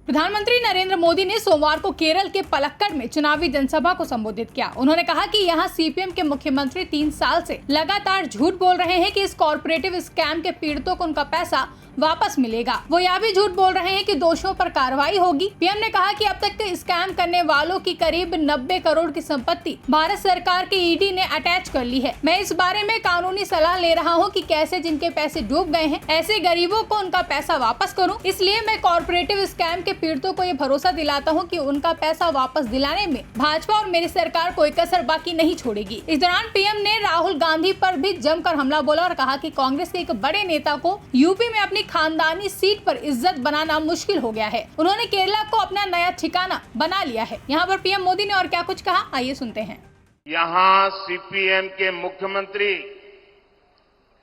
प्रधानमंत्री नरेंद्र मोदी ने सोमवार को केरल के पलक्कड़ में चुनावी जनसभा को संबोधित किया। उन्होंने कहा कि यहां सीपीएम के मुख्यमंत्री 3 साल से लगातार झूठ बोल रहे हैं कि इस कॉर्पोरेटिव स्कैम के पीड़ितों को उनका पैसा वापस मिलेगा। वो यह भी झूठ बोल रहे हैं कि दोषियों पर कार्रवाई होगी। पीएम ने कहा कि अब तक के स्कैम करने वालों की करीब 90 करोड़ की संपत्ति भारत सरकार के ईडी ने अटैच कर ली है। मैं इस बारे में कानूनी सलाह ले रहा हूं कि कैसे जिनके पैसे डूब गए हैं ऐसे गरीबों को उनका पैसा वापस करूं। इसलिए मैं कॉर्पोरेटिव स्कैम के पीड़ितों को ये भरोसा दिलाता हूं कि उनका पैसा वापस दिलाने में भाजपा और मेरी सरकार कोई कसर बाकी नहीं छोड़ेगी। इस दौरान पीएम ने राहुल गांधी पर भी जमकर हमला बोला और कहा कि कांग्रेस के एक बड़े नेता को यूपी में अपनी खानदानी सीट पर इज्जत बनाना मुश्किल हो गया है। उन्होंने केरला को अपना नया ठिकाना बना लिया है। यहाँ पर पीएम मोदी ने और क्या कुछ कहा, आइए सुनते हैं। यहाँ सीपीएम के मुख्यमंत्री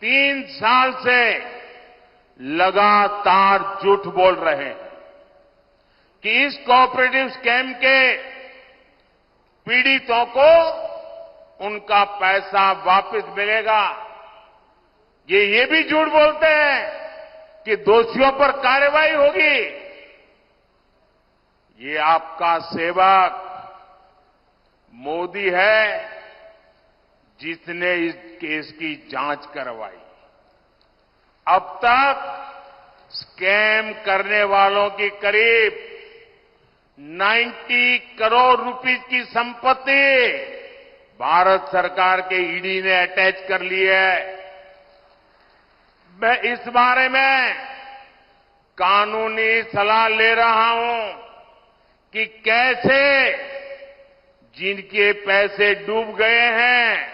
3 साल से लगातार झूठ बोल रहे हैं कि इस कोऑपरेटिव स्कैम के पीड़ितों को उनका पैसा वापस मिलेगा। ये भी झूठ बोलते हैं कि दोषियों पर कार्रवाई होगी। ये आपका सेवक मोदी है जिसने इस केस की जांच करवाई। अब तक स्कैम करने वालों की करीब 90 करोड़ रुपए की संपत्ति भारत सरकार के ईडी ने अटैच कर ली है। मैं इस बारे में कानूनी सलाह ले रहा हूं कि कैसे जिनके पैसे डूब गए हैं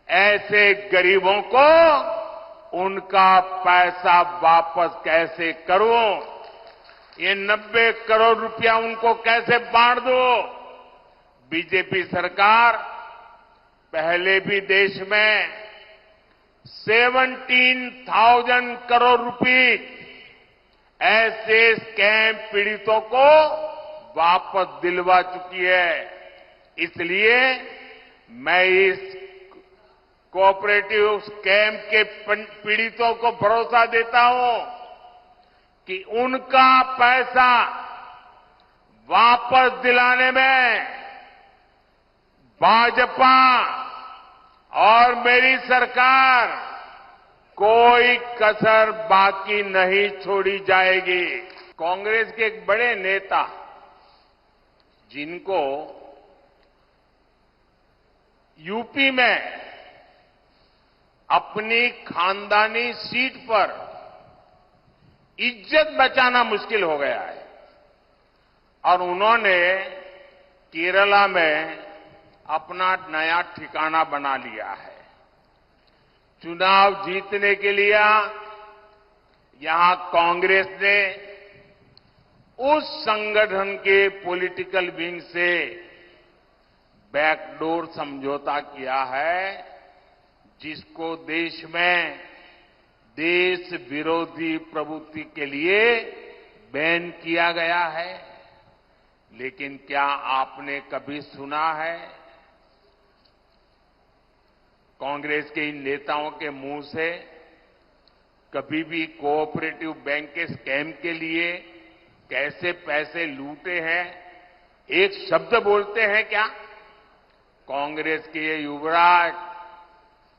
ऐसे गरीबों को उनका पैसा वापस कैसे करूं। ये 90 करोड़ रुपया उनको कैसे बांट दो। बीजेपी सरकार पहले भी देश में 17,000 करोड़ रुपए ऐसे स्कैम पीड़ितों को वापस दिलवा चुकी है। इसलिए मैं इस कोऑपरेटिव स्कैम के पीड़ितों को भरोसा देता हूं कि उनका पैसा वापस दिलाने में भाजपा और मेरी सरकार कोई कसर बाकी नहीं छोड़ी जाएगी। कांग्रेस के एक बड़े नेता जिनको यूपी में अपनी खानदानी सीट पर इज्जत बचाना मुश्किल हो गया है और उन्होंने केरला में अपना नया ठिकाना बना लिया है। चुनाव जीतने के लिए यहां कांग्रेस ने उस संगठन के पॉलिटिकल विंग से बैकडोर समझौता किया है जिसको देश में देश विरोधी प्रवृत्ति के लिए बैन किया गया है। लेकिन क्या आपने कभी सुना है कांग्रेस के इन नेताओं के मुंह से कभी भी कोऑपरेटिव बैंक के स्कैम के लिए कैसे पैसे लूटे हैं एक शब्द बोलते हैं क्या? कांग्रेस के ये युवराज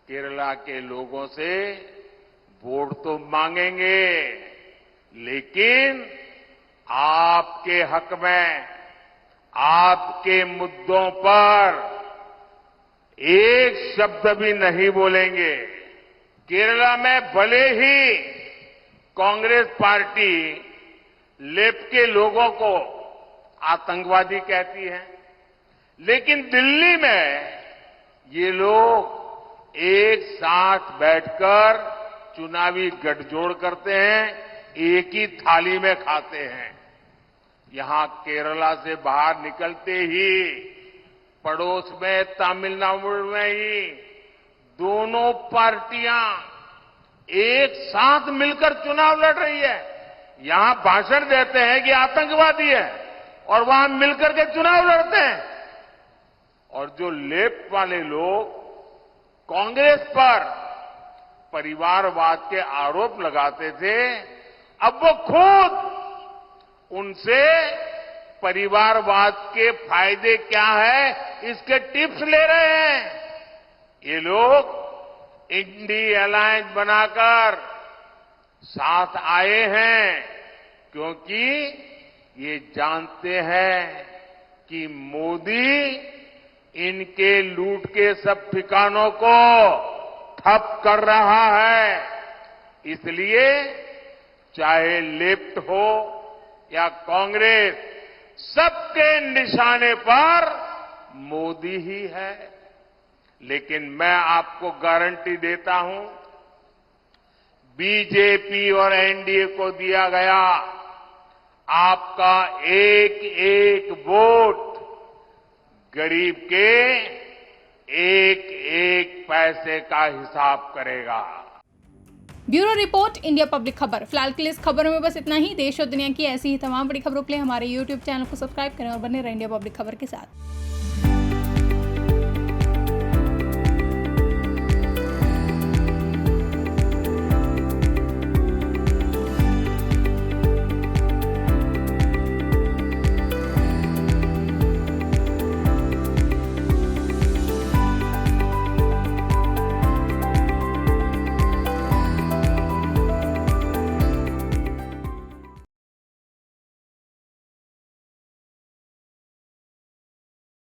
केरला के लोगों से वोट तो मांगेंगे लेकिन आपके हक में आपके मुद्दों पर एक शब्द भी नहीं बोलेंगे। केरला में भले ही कांग्रेस पार्टी लेफ्ट के लोगों को आतंकवादी कहती है लेकिन दिल्ली में ये लोग एक साथ बैठकर चुनावी गठजोड़ करते हैं, एक ही थाली में खाते हैं। यहां केरला से बाहर निकलते ही पड़ोस में तमिलनाडु में ही दोनों पार्टियां एक साथ मिलकर चुनाव लड़ रही है। यहां भाषण देते हैं कि आतंकवादी है और वहां मिलकर के चुनाव लड़ते हैं। और जो लेफ्ट वाले लोग कांग्रेस पर परिवारवाद के आरोप लगाते थे अब वो खुद उनसे परिवारवाद के फायदे क्या है इसके टिप्स ले रहे हैं। ये लोग इंडी अलायंस बनाकर साथ आए हैं क्योंकि ये जानते हैं कि मोदी इनके लूट के सब ठिकानों को ठप कर रहा है। इसलिए चाहे लेफ्ट हो या कांग्रेस, सबके निशाने पर मोदी ही है। लेकिन मैं आपको गारंटी देता हूं, बीजेपी और एनडीए को दिया गया आपका एक एक वोट गरीब के एक एक पैसे का हिसाब करेगा। ब्यूरो रिपोर्ट, इंडिया पब्लिक खबर। फिलहाल के लिए इस खबरों में बस इतना ही। देश और दुनिया की ऐसी ही तमाम बड़ी खबरों के लिए हमारे YouTube चैनल को सब्सक्राइब करें और बने रहें इंडिया पब्लिक खबर के साथ।